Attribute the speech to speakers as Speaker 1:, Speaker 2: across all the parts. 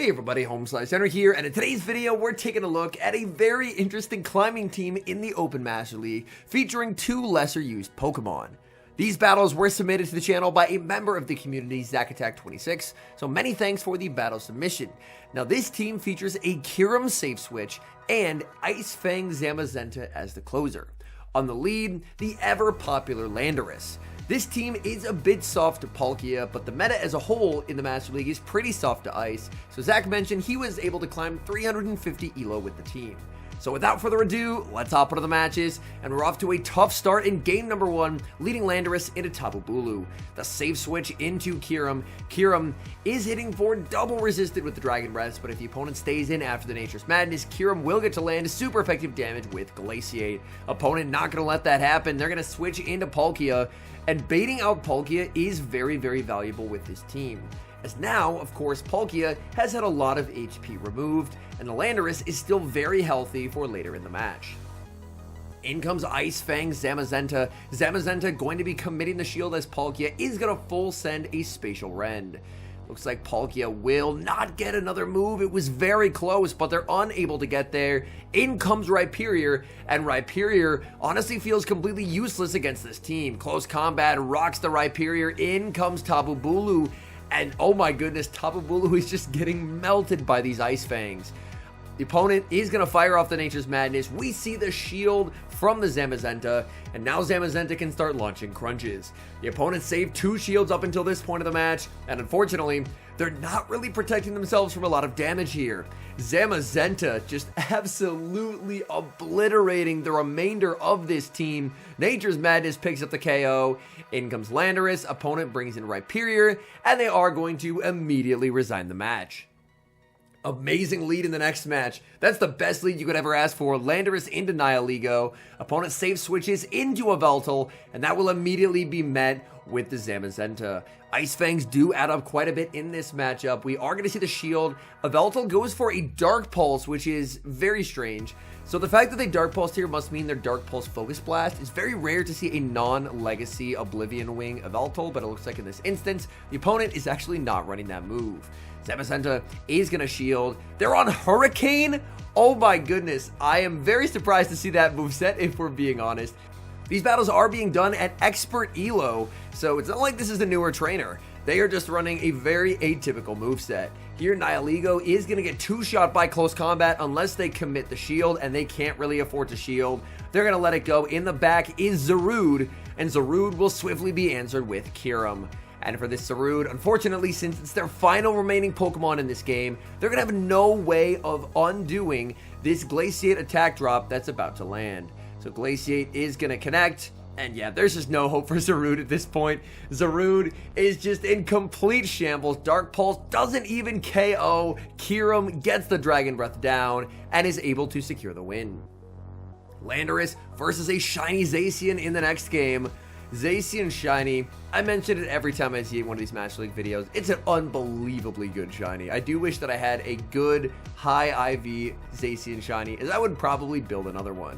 Speaker 1: Hey everybody, HomeSliceHenry here, and in today's video we're taking a look at a very interesting climbing team in the Open Master League featuring two lesser used Pokemon. These battles were submitted to the channel by a member of the community, ZachAttack26, so many thanks for the battle submission. Now this team features a Kyurem safe switch and Ice Fang Zamazenta as the closer. On the lead, the ever popular Landorus. This team is a bit soft to Palkia, but the meta as a whole in the Master League is pretty soft to Ice, so Zach mentioned he was able to climb 350 ELO with the team. So without further ado, let's hop into the matches, and we're off to a tough start in game number 1, leading Landorus into Tapu Bulu. The safe switch into Kyurem. Kyurem is hitting for double resisted with the Dragon Breath, but if the opponent stays in after the Nature's Madness, Kyurem will get to land super effective damage with Glaciate. Opponent not going to let that happen. They're going to switch into Palkia, and baiting out Palkia is very, very valuable with this team. As now, of course, Palkia has had a lot of HP removed, and the Landorus is still very healthy for later in the match. In comes Ice Fang Zamazenta. Zamazenta going to be committing the shield as Palkia is going to full send a Spatial Rend. Looks like Palkia will not get another move. It was very close, but they're unable to get there. In comes Rhyperior, and Rhyperior honestly feels completely useless against this team. Close combat rocks the Rhyperior. In comes Tapu Bulu, and oh my goodness, Tapu Bulu is just getting melted by these Ice Fangs. The opponent is going to fire off the Nature's Madness. We see the shield from the Zamazenta, and now Zamazenta can start launching crunches. The opponent saved 2 shields up until this point of the match, and unfortunately, they're not really protecting themselves from a lot of damage here. Zamazenta just absolutely obliterating the remainder of this team. Nature's Madness picks up the KO. In comes Landorus, opponent brings in Rhyperior, and they are going to immediately resign the match. Amazing lead in the next match. That's the best lead you could ever ask for. Landorus into Nihilego. Opponent safe switches into a Veltal, and that will immediately be met with the Zamazenta. Ice Fangs do add up quite a bit in this matchup. We are going to see the shield. A Veltal goes for a Dark Pulse, which is very strange. So the fact that they Dark Pulse here must mean their Dark Pulse Focus Blast. It's very rare to see a non-legacy Oblivion Wing Veltal, but it looks like in this instance, the opponent is actually not running that move. Zamazenta is going to shield. They're on Hurricane? Oh my goodness. I am very surprised to see that moveset, if we're being honest. These battles are being done at Expert ELO, so it's not like this is a newer trainer. They are just running a very atypical moveset. Here, Nihilego is going to get 2-shot by close combat unless they commit the shield, and they can't really afford to shield. They're going to let it go. In the back is Zarude, and Zarude will swiftly be answered with Kyurem. And for this Zarude, unfortunately, since it's their final remaining Pokemon in this game, they're going to have no way of undoing this Glaciate attack drop that's about to land. So Glaciate is going to connect, and yeah, there's just no hope for Zarude at this point. Zarude is just in complete shambles. Dark Pulse doesn't even KO. Kyurem gets the Dragon Breath down and is able to secure the win. Landorus versus a shiny Zacian in the next game. Zacian Shiny, I mention it every time I see one of these Master League videos. It's an unbelievably good Shiny. I do wish that I had a good high IV Zacian Shiny, as I would probably build another one.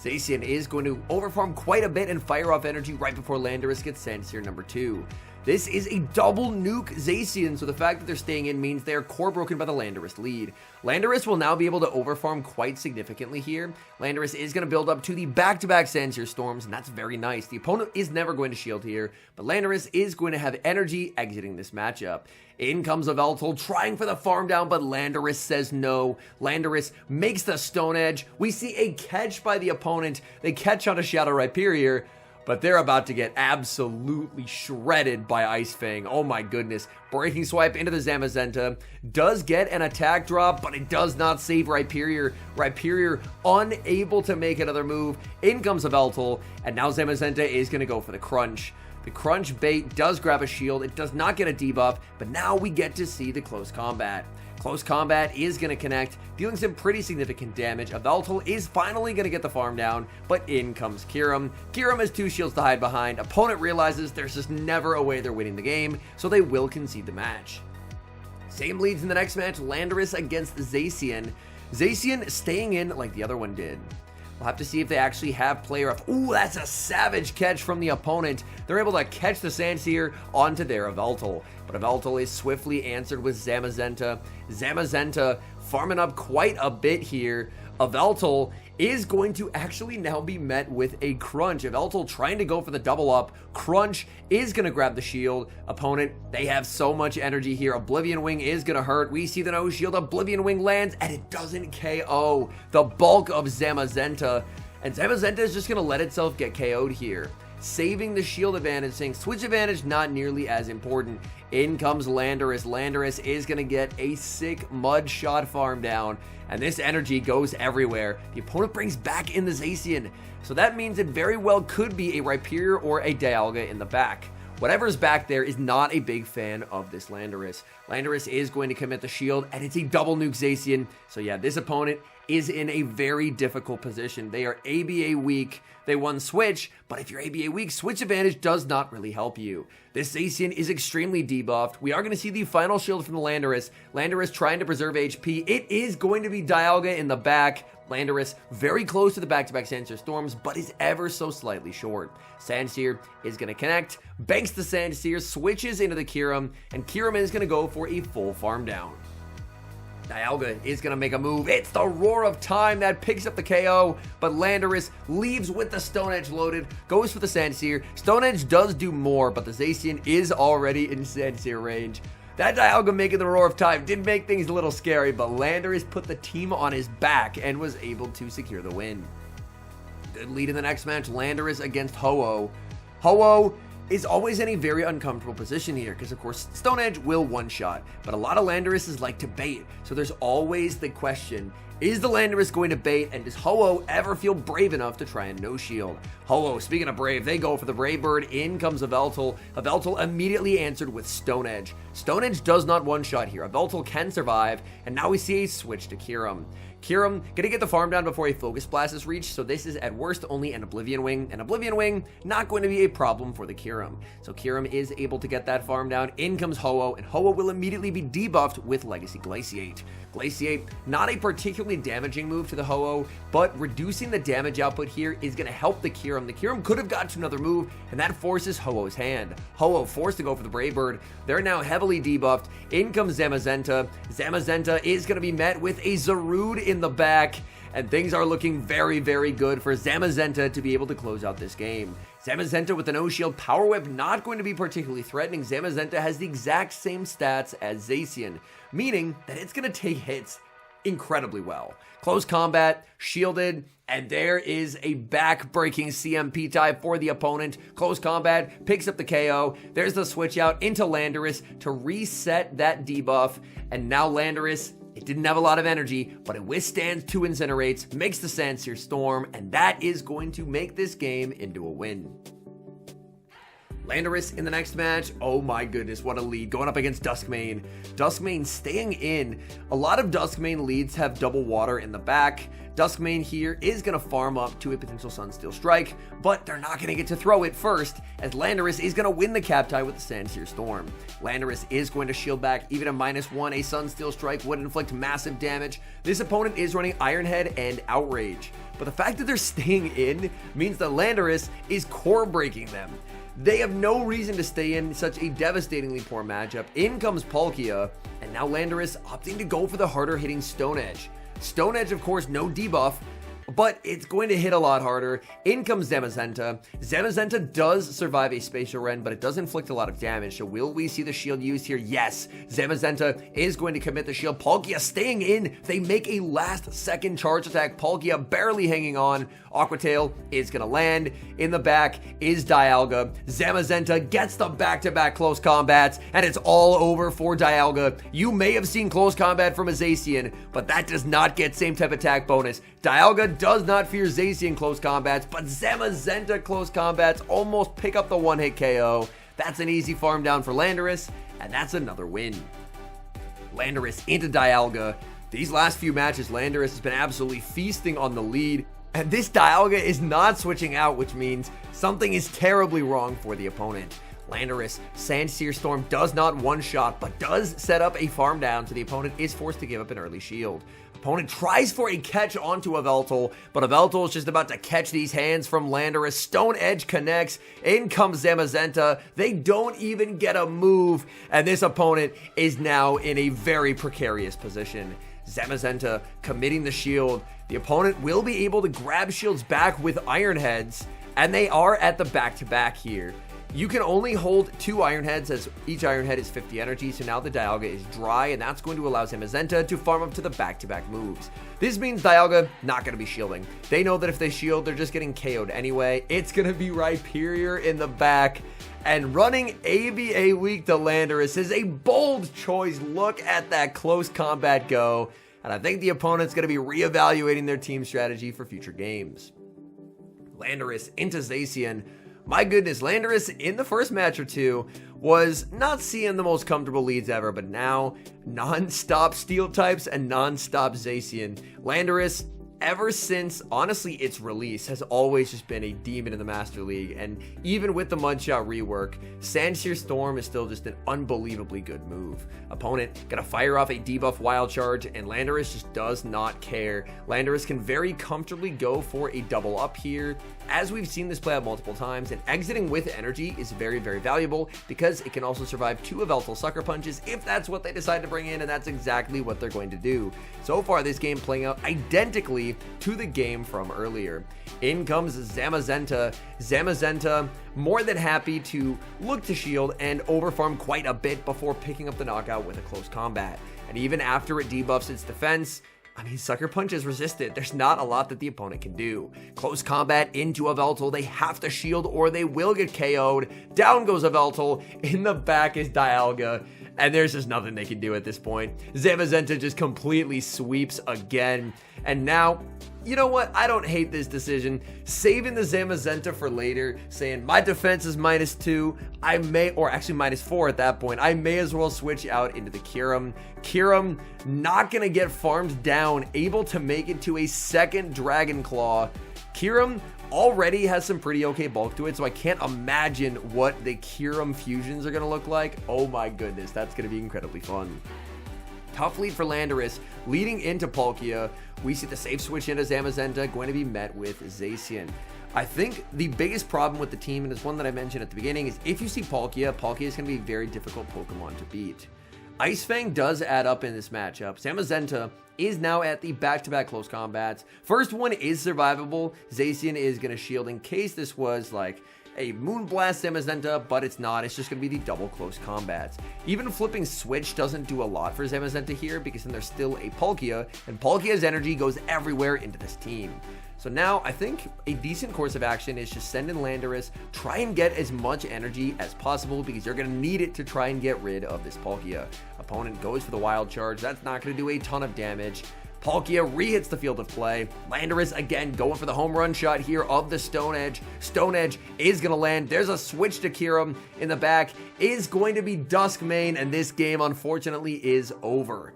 Speaker 1: Zacian is going to overfarm quite a bit and fire off energy right before Landorus gets sent here number 2. This is a double nuke Zacian, so the fact that they're staying in means they are core broken by the Landorus lead. Landorus will now be able to overfarm quite significantly here. Landorus is going to build up to the back-to-back Sandsear Storms, and that's very nice. The opponent is never going to shield here, but Landorus is going to have energy exiting this matchup. In comes a Veltal trying for the farm down, but Landorus says no. Landorus makes the Stone Edge. We see a catch by the opponent. They catch on a Shadow Rhyperior, but they're about to get absolutely shredded by Ice Fang. Oh my goodness. Breaking Swipe into the Zamazenta. Does get an attack drop, but it does not save Rhyperior. Rhyperior unable to make another move. In comes a Veltal, and now Zamazenta is going to go for the Crunch. The Crunch bait does grab a shield. It does not get a debuff, but now we get to see the close combat. Close combat is going to connect, dealing some pretty significant damage. A Veltal is finally going to get the farm down, but in comes Kyurem. Kyurem has 2 shields to hide behind. Opponent realizes there's just never a way they're winning the game, so they will concede the match. Same leads in the next match, Landorus against Zacian. Zacian staying in like the other one did. We'll have to see if they actually have player up. Ooh, that's a savage catch from the opponent. They're able to catch the Sandseer onto their Yveltal. But Yveltal is swiftly answered with Zamazenta. Zamazenta farming up quite a bit here. Yveltal is going to actually now be met with a crunch. Yveltal trying to go for the double up. Crunch is going to grab the shield. Opponent, they have so much energy here. Oblivion Wing is going to hurt. We see the no shield. Oblivion Wing lands, and it doesn't KO the bulk of Zamazenta. And Zamazenta is just going to let itself get KO'd here. Saving the shield advantage, saying switch advantage not nearly as important. In comes Landorus. Landorus is going to get a sick mud shot farm down, and this energy goes everywhere. The opponent brings back in the Zacian, so that means it very well could be a Rhyperior or a Dialga in the back. Whatever's back there is not a big fan of this Landorus. Landorus is going to commit the shield, and it's a double nuke Zacian. So yeah, this opponent is in a very difficult position. They are ABA weak. They won switch, but if you're ABA weak, switch advantage does not really help you. This Zacian is extremely debuffed. We are going to see the final shield from the Landorus. Landorus trying to preserve HP. It is going to be Dialga in the back. Landorus very close to the back-to-back Sandseer Storms, but is ever so slightly short. Sandseer is going to connect, banks the Sandseer, switches into the Kyurem, and Kyurem is going to go for a full farm down. Dialga is going to make a move. It's the Roar of Time that picks up the KO, but Landorus leaves with the Stone Edge loaded, goes for the Sandseer. Stone Edge does do more, but the Zacian is already in Sandseer range. That Dialga making the Roar of Time did make things a little scary, but Landorus put the team on his back and was able to secure the win. Good lead in the next match, Landorus against Ho-Oh. Ho-Oh is always in a very uncomfortable position here because, of course, Stone Edge will one-shot, but a lot of Landoruses like to bait, so there's always the question, is the Landorus going to bait, and does Ho-Oh ever feel brave enough to try and no-shield? Ho-Oh, speaking of brave, they go for the Brave Bird. In comes Yveltal. Yveltal immediately answered with Stone Edge. Stone Edge does not one-shot here. Yveltal can survive, and now we see a switch to Kyurem. Kyurem gonna get the farm down before a Focus Blast is reached, so this is at worst only an Oblivion Wing, and Oblivion Wing not going to be a problem for the Kyurem. So Kyurem is able to get that farm down. In comes Ho-Oh, and Ho-Oh will immediately be debuffed with Legacy Glaciate. Glaciate, not a particularly damaging move to the Ho-Oh, but reducing the damage output here is going to help the Kyurem. The Kyurem could have got to another move, and that forces Ho-Oh's hand. Ho-Oh forced to go for the Brave Bird. They're now heavily debuffed. In comes Zamazenta. Zamazenta is going to be met with a Zarude in the back, and things are looking very, very good for Zamazenta to be able to close out this game. Zamazenta with the no-shield Power Whip not going to be particularly threatening. Zamazenta has the exact same stats as Zacian, meaning that it's going to take hits incredibly well. Close combat, shielded, and there is a back-breaking CMP type for the opponent. Close combat, picks up the KO. There's the switch out into Landorus to reset that debuff, and now Landorus, it didn't have a lot of energy, but it withstands 2 Incinerates, makes the Sandseer Storm, and that is going to make this game into a win. Landorus in the next match, oh my goodness, what a lead, going up against Duskmane. Duskmane staying in. A lot of Duskmane leads have double water in the back. Duskmane here is going to farm up to a potential Sunsteel Strike, but they're not going to get to throw it first, as Landorus is going to win the cap tie with the Sandseer Storm. Landorus is going to shield back. Even a -1, a Sunsteel Strike would inflict massive damage. This opponent is running Iron Head and Outrage, but the fact that they're staying in means that Landorus is core breaking them. They have no reason to stay in such a devastatingly poor matchup. In comes Palkia, and now Landorus opting to go for the harder hitting Stone Edge. Stone Edge, of course, no debuff, but it's going to hit a lot harder. In comes Zamazenta. Zamazenta does survive a Spatial Rend, but it does inflict a lot of damage. So will we see the shield used here? Yes. Zamazenta is going to commit the shield. Palkia staying in. They make a last-second charge attack. Palkia barely hanging on. Aquatail is going to land. In the back is Dialga. Zamazenta gets the back-to-back close combats, and it's all over for Dialga. You may have seen close combat from a Zacian, but that does not get same type attack bonus. Dialga does not fear Zacian close combats, but Zamazenta close combats almost pick up the one-hit KO. That's an easy farm down for Landorus, and that's another win. Landorus into Dialga. These last few matches, Landorus has been absolutely feasting on the lead, and this Dialga is not switching out, which means something is terribly wrong for the opponent. Landorus, Sandsear Storm does not one-shot, but does set up a farm down, so the opponent is forced to give up an early shield. Opponent tries for a catch onto Yveltal, but Yveltal is just about to catch these hands from Landorus. Stone Edge connects, in comes Zamazenta. They don't even get a move, and this opponent is now in a very precarious position. Zamazenta committing the shield. The opponent will be able to grab shields back with Iron Heads, and they are at the back-to-back here. You can only hold 2 Iron Heads, as each Iron Head is 50 energy, so now the Dialga is dry, and that's going to allow Zamazenta to farm up to the back-to-back moves. This means Dialga not going to be shielding. They know that if they shield, they're just getting KO'd anyway. It's going to be Rhyperior in the back, and running ABA weak to Landorus is a bold choice. Look at that close combat go, and I think the opponent's going to be reevaluating their team strategy for future games. Landorus into Zacian. My goodness, Landorus in the first match or two was not seeing the most comfortable leads ever, but now non-stop steel types and non-stop Zacian. Landorus, ever since, honestly, its release, has always just been a demon in the Master League, and even with the Mudshot rework, Sandsear Storm is still just an unbelievably good move. Opponent gonna fire off a debuff Wild Charge, and Landorus just does not care. Landorus can very comfortably go for a double up here, as we've seen this play out multiple times, and exiting with energy is very, very valuable because it can also survive 2 Yveltal Sucker Punches if that's what they decide to bring in, and that's exactly what they're going to do. So far, this game playing out identically to the game from earlier. In comes Zamazenta. Zamazenta more than happy to look to shield and overfarm quite a bit before picking up the knockout with a close combat. And even after it debuffs its defense, I mean, Sucker Punch is resisted. There's not a lot that the opponent can do. Close combat into Yveltal. They have to shield or they will get KO'd. Down goes Yveltal. In the back is Dialga. And there's just nothing they can do at this point. Zamazenta just completely sweeps again. And now, you know what? I don't hate this decision. Saving the Zamazenta for later, saying my defense is -2. I may, or actually -4 at that point. I may as well switch out into the Kyurem. Kyurem not going to get farmed down, able to make it to a second Dragon Claw. Kyurem already has some pretty okay bulk to it, so I can't imagine what the Kyurem fusions are going to look like. Oh my goodness, that's going to be incredibly fun. Tough lead for Landorus. Leading into Palkia, we see the safe switch into Zamazenta going to be met with Zacian. I think the biggest problem with the team, and it's one that I mentioned at the beginning, is if you see Palkia, Palkia is going to be a very difficult Pokemon to beat. Ice Fang does add up in this matchup. Zamazenta is now at the back-to-back close combats. First one is survivable. Zacian is going to shield in case this was like a Moonblast Zamazenta, but it's not. It's just going to be the double close combats. Even flipping Switch doesn't do a lot for Zamazenta here because then there's still a Palkia, and Palkia's energy goes everywhere into this team. So now I think a decent course of action is just send in Landorus, try and get as much energy as possible because you're going to need it to try and get rid of this Palkia. Opponent goes for the Wild Charge. That's not going to do a ton of damage. Palkia re-hits the field of play. Landorus again going for the home run shot here of the Stone Edge. Stone Edge is going to land. There's a switch to Kyurem in the back. Is going to be Duskmane, and this game unfortunately is over.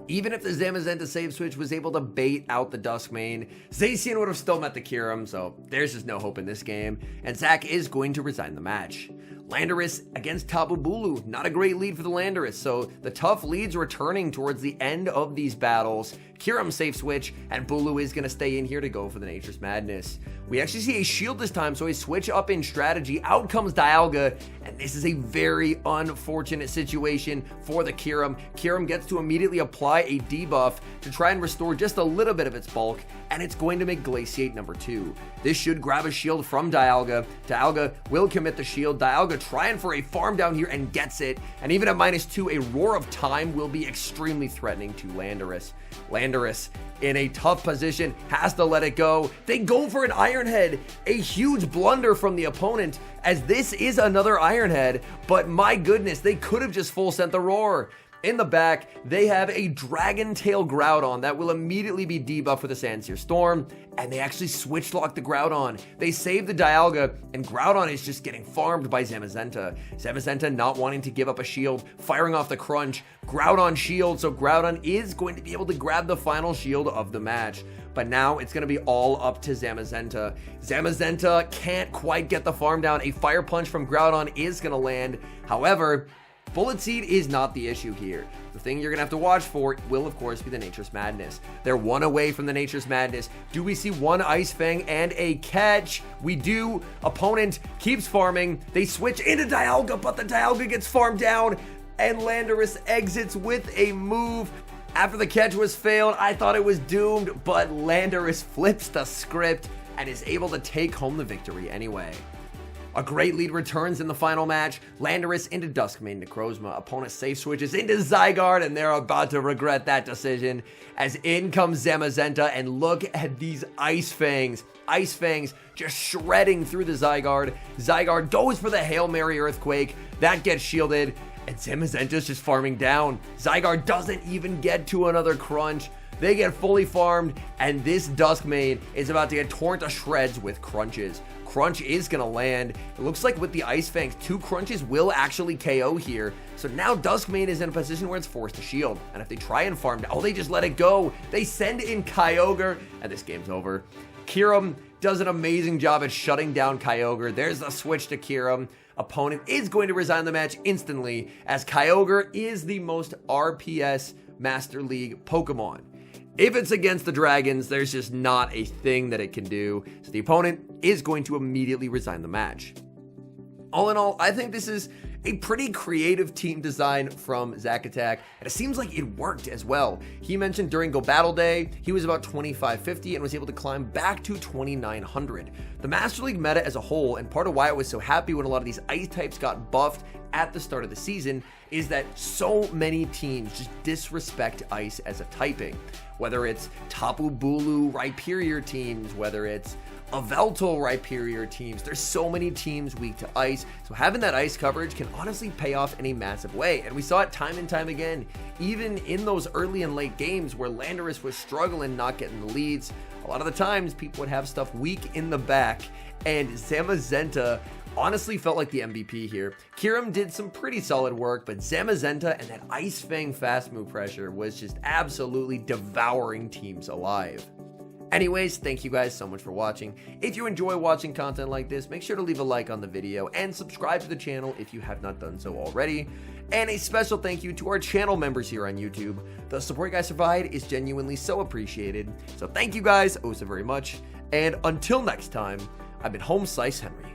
Speaker 1: Even if the Zamazenta save switch was able to bait out the Duskmane, Zacian would have still met the Kyurem, so there's just no hope in this game, and Zach is going to resign the match. Landorus against Tapu Bulu, not a great lead for the Landorus, so the tough leads returning towards the end of these battles. Kyurem safe switch, and Bulu is going to stay in here to go for the Nature's Madness. We actually see a shield this time, so a switch up in strategy. Out comes Dialga, and this is a very unfortunate situation for the Kyurem. Kyurem gets to immediately apply a debuff to try and restore just a little bit of its bulk, and it's going to make Glaciate number 2. This should grab a shield from Dialga. Dialga will commit the shield. Dialga trying for a farm down here and gets it, and even at -2, a Roar of Time will be extremely threatening to Landorus. Landorus in a tough position, has to let it go. They go for an Iron Head, a huge blunder from the opponent, as this is another Iron Head, but my goodness, they could have just full sent the Roar. In the back, they have a Dragon Tail Groudon that will immediately be debuffed with a Sandsear Storm, and they actually switch lock the Groudon. They save the Dialga, and Groudon is just getting farmed by Zamazenta. Zamazenta not wanting to give up a shield, firing off the Crunch. Groudon shield, so Groudon is going to be able to grab the final shield of the match. but now it's going to be all up to Zamazenta. Zamazenta can't quite get the farm down. A Fire Punch from Groudon is going to land. However, Bullet Seed is not the issue here. The thing you're going to have to watch for will, of course, be the Nature's Madness. They're one away from the Nature's Madness. Do we see one Ice Fang and a catch? We do. Opponent keeps farming. They switch into Dialga, but the Dialga gets farmed down, and Landorus exits with a move. After the catch was failed, I thought it was doomed, but Landorus flips the script and is able to take home the victory anyway. A great lead returns in the final match. Landorus into Duskmane Necrozma. Opponent safe switches into Zygarde, and they're about to regret that decision as in comes Zamazenta, and look at these Ice Fangs. Ice Fangs just shredding through the Zygarde. Zygarde goes for the Hail Mary Earthquake. That gets shielded, and Zamazenta's just farming down. Zygarde doesn't even get to another crunch. They get fully farmed, and this Duskmane is about to get torn to shreds with crunches. Crunch is going to land. It looks like with the Ice Fangs, 2 crunches will actually KO here. So now Duskmane is in a position where it's forced to shield. And if they try and farm, oh, they just let it go. They send in Kyogre, and this game's over. Kyurem does an amazing job at shutting down Kyogre. There's the switch to Kyurem. Opponent is going to resign the match instantly, as Kyogre is the most RPS Master League Pokemon. If it's against the Dragons, there's just not a thing that it can do, so the opponent is going to immediately resign the match. All in all, I think this is a pretty creative team design from Zacatec, and it seems like it worked as well. He mentioned during Go Battle Day, he was about 2550 and was able to climb back to 2900. The Master League meta as a whole, and part of why I was so happy when a lot of these ice types got buffed at the start of the season, is that so many teams just disrespect ice as a typing. Whether it's Tapu Bulu Rhyperior teams, whether it's Yveltal Rhyperior teams, there's so many teams weak to ice, so having that ice coverage can honestly pay off in a massive way, and we saw it time and time again, even in those early and late games where Landorus was struggling not getting the leads. A lot of the times people would have stuff weak in the back, and Zamazenta honestly felt like the MVP here. Kyurem did some pretty solid work, but Zamazenta and that Ice Fang fast move pressure was just absolutely devouring teams alive. Anyways, thank you guys so much for watching. If you enjoy watching content like this, make sure to leave a like on the video and subscribe to the channel if you have not done so already. And a special thank you to our channel members here on YouTube. The support you guys provide is genuinely so appreciated. So thank you guys oh so very much. And until next time, I've been HomeSliceHenry.